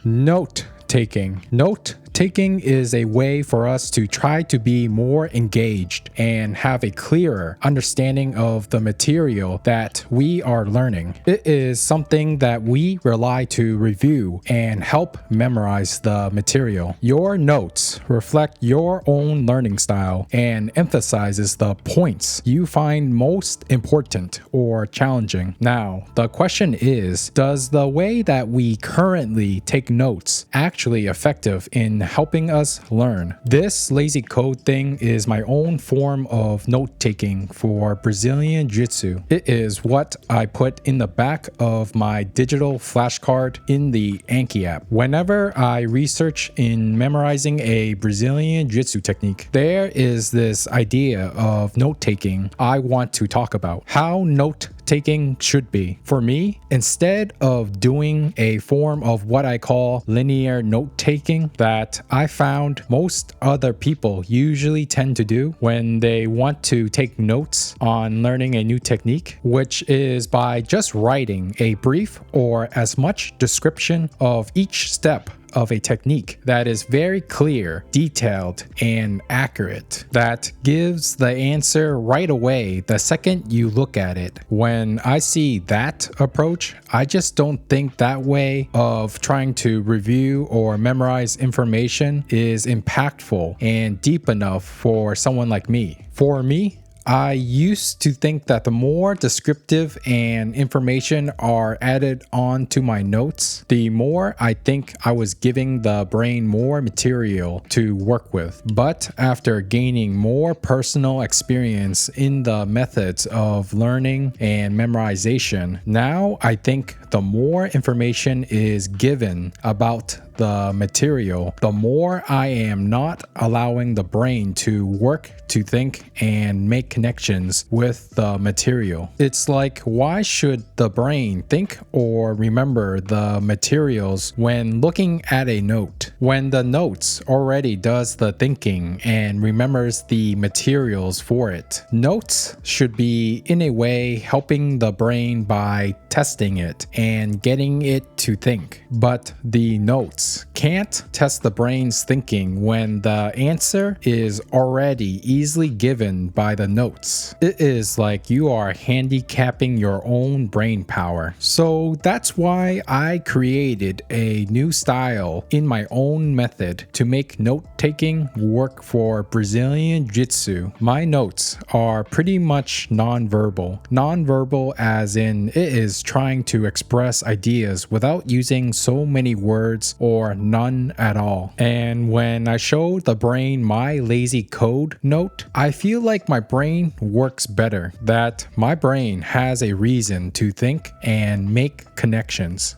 Note taking. Note taking is a way for us to try to be more engaged and have a clearer understanding of the material that we are learning. It is something that we rely to review and help memorize the material. Your notes reflect your own learning style and emphasizes the points you find most important or challenging. Now, the question is, does the way that we currently take notes actually effective in helping us learn? This lazy code thing is my own form of note-taking for Brazilian Jiu-Jitsu. It is what I put in the back of my digital flashcard in the Anki app. Whenever I research in memorizing a Brazilian Jiu-Jitsu technique, there is this idea of note-taking I want to talk about. How note-taking should be. For me, instead of doing a form of what I call linear note-taking that I found most other people usually tend to do when they want to take notes on learning a new technique, which is by just writing a brief or as much description of each step of a technique that is very clear, detailed, and accurate, that gives the answer right away the second you look at it. When I see that approach, I just don't think that way of trying to review or memorize information is impactful and deep enough for someone like me. For me, I used to think that the more descriptive and information are added on to my notes, the more I think I was giving the brain more material to work with. But after gaining more personal experience in the methods of learning and memorization, now I think the more information is given about the material, the more I am not allowing the brain to work, to think, and make connections with the material. It's like, why should the brain think or remember the materials when looking at a note, when the notes already does the thinking and remembers the materials for it? Notes should be, in a way, helping the brain by testing it and getting it to think. But the notes can't test the brain's thinking when the answer is already easily given by the notes. It is like you are handicapping your own brain power. So that's why I created a new style in my own method to make note-taking work for Brazilian Jiu-Jitsu. My notes are pretty much non-verbal. Non-verbal as in it is trying to express ideas without using so many words or none at all. And when I show the brain my lazy code note, I feel like my brain works better, that my brain has a reason to think and make connections.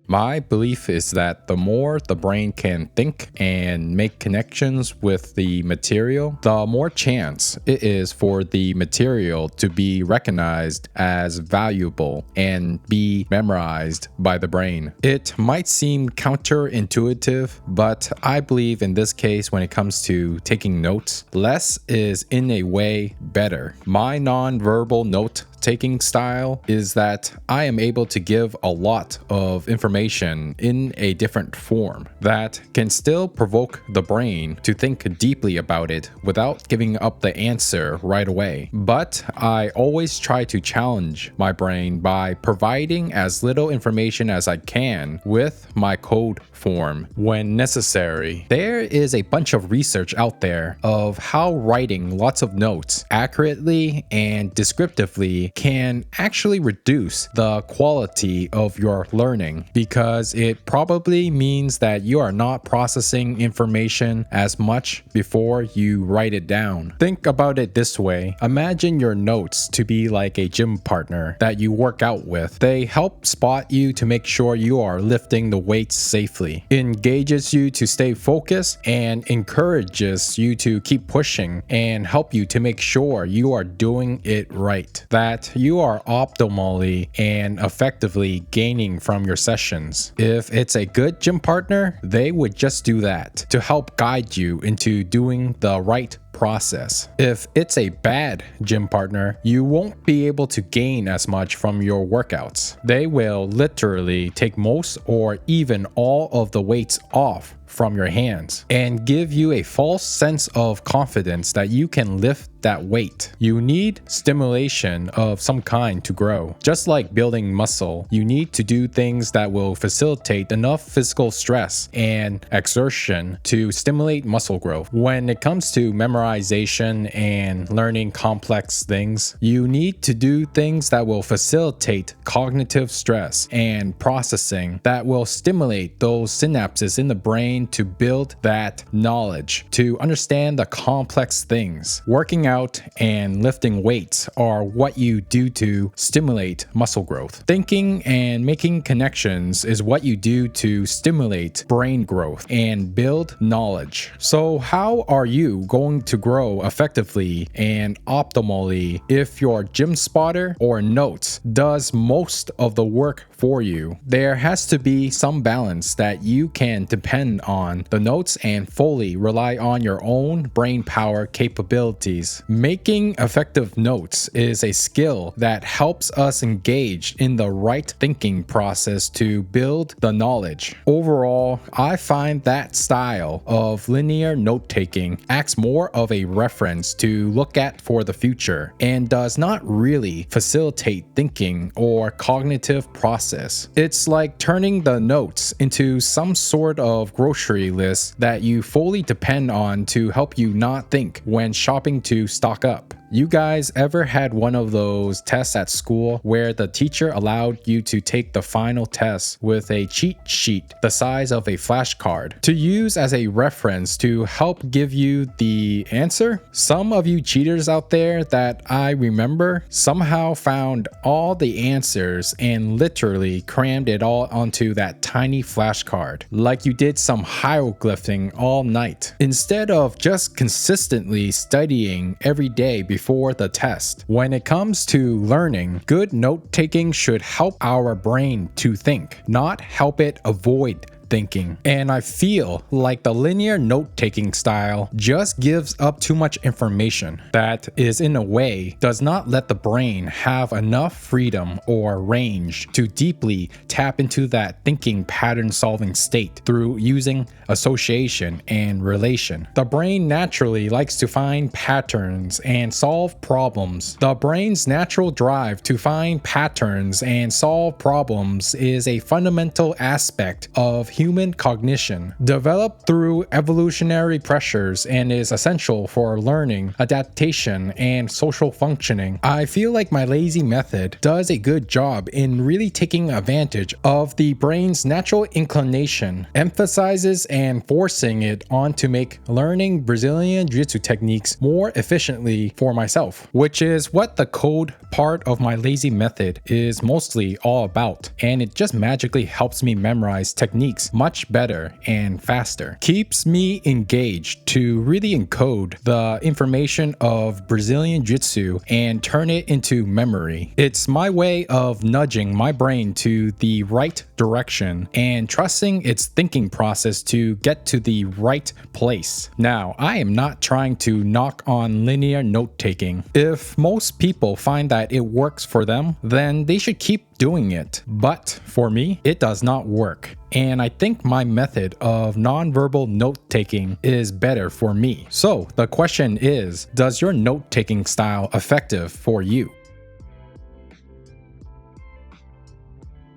My belief is that the more the brain can think and make connections with the material, the more chance it is for the material to be recognized as valuable and be memorized by the brain. It might seem counterintuitive, but I believe in this case, when it comes to taking notes, less is in a way better. My non-verbal note taking style is that I am able to give a lot of information in a different form that can still provoke the brain to think deeply about it without giving up the answer right away. But I always try to challenge my brain by providing as little information as I can with my code form when necessary. There is a bunch of research out there of how writing lots of notes accurately and descriptively can actually reduce the quality of your learning, because it probably means that you are not processing information as much before you write it down. Think about it this way. Imagine your notes to be like a gym partner that you work out with. They help spot you to make sure you are lifting the weights safely, engages you to stay focused, and encourages you to keep pushing and help you to make sure you are doing it right, that you are optimally and effectively gaining from your sessions. If it's a good gym partner, they would just do that to help guide you into doing the right process. If it's a bad gym partner, you won't be able to gain as much from your workouts. They will literally take most or even all of the weights off from your hands and give you a false sense of confidence that you can lift that weight. You need stimulation of some kind to grow. Just like building muscle, you need to do things that will facilitate enough physical stress and exertion to stimulate muscle growth. When it comes to memorization and learning complex things, you need to do things that will facilitate cognitive stress and processing that will stimulate those synapses in the brain to build that knowledge, to understand the complex things. Working out and lifting weights are what you do to stimulate muscle growth. Thinking and making connections is what you do to stimulate brain growth and build knowledge. So how are you going to grow effectively and optimally if your gym spotter or notes does most of the work for you? There has to be some balance that you can depend on the notes and fully rely on your own brain power capabilities. Making effective notes is a skill that helps us engage in the right thinking process to build the knowledge. Overall, I find that style of linear note-taking acts more of a reference to look at for the future and does not really facilitate thinking or cognitive process. It's like turning the notes into some sort of grocery list that you fully depend on to help you not think when shopping to stock up. You guys ever had one of those tests at school where the teacher allowed you to take the final test with a cheat sheet the size of a flashcard to use as a reference to help give you the answer? Some of you cheaters out there that I remember somehow found all the answers and literally crammed it all onto that tiny flashcard, like you did some hieroglyphing all night, instead of just consistently studying every day before the test. When it comes to learning, good note-taking should help our brain to think, not help it avoid thinking. And I feel like the linear note-taking style just gives up too much information that is, in a way, does not let the brain have enough freedom or range to deeply tap into that thinking pattern-solving state through using association and relation. The brain naturally likes to find patterns and solve problems. The brain's natural drive to find patterns and solve problems is a fundamental aspect of human cognition, developed through evolutionary pressures and is essential for learning, adaptation, and social functioning. I feel like my lazy method does a good job in really taking advantage of the brain's natural inclination, emphasizes and forcing it on to make learning Brazilian Jiu-Jitsu techniques more efficiently for myself, which is what the code part of my lazy method is mostly all about, and it just magically helps me memorize techniques much better and faster. Keeps me engaged to really encode the information of Brazilian Jiu-Jitsu and turn it into memory. It's my way of nudging my brain to the right direction and trusting its thinking process to get to the right place. Now, I am not trying to knock on linear note-taking. If most people find that it works for them, then they should keep doing it. But for me, it does not work. And I think my method of nonverbal note-taking is better for me. So the question is, does your note-taking style effective for you?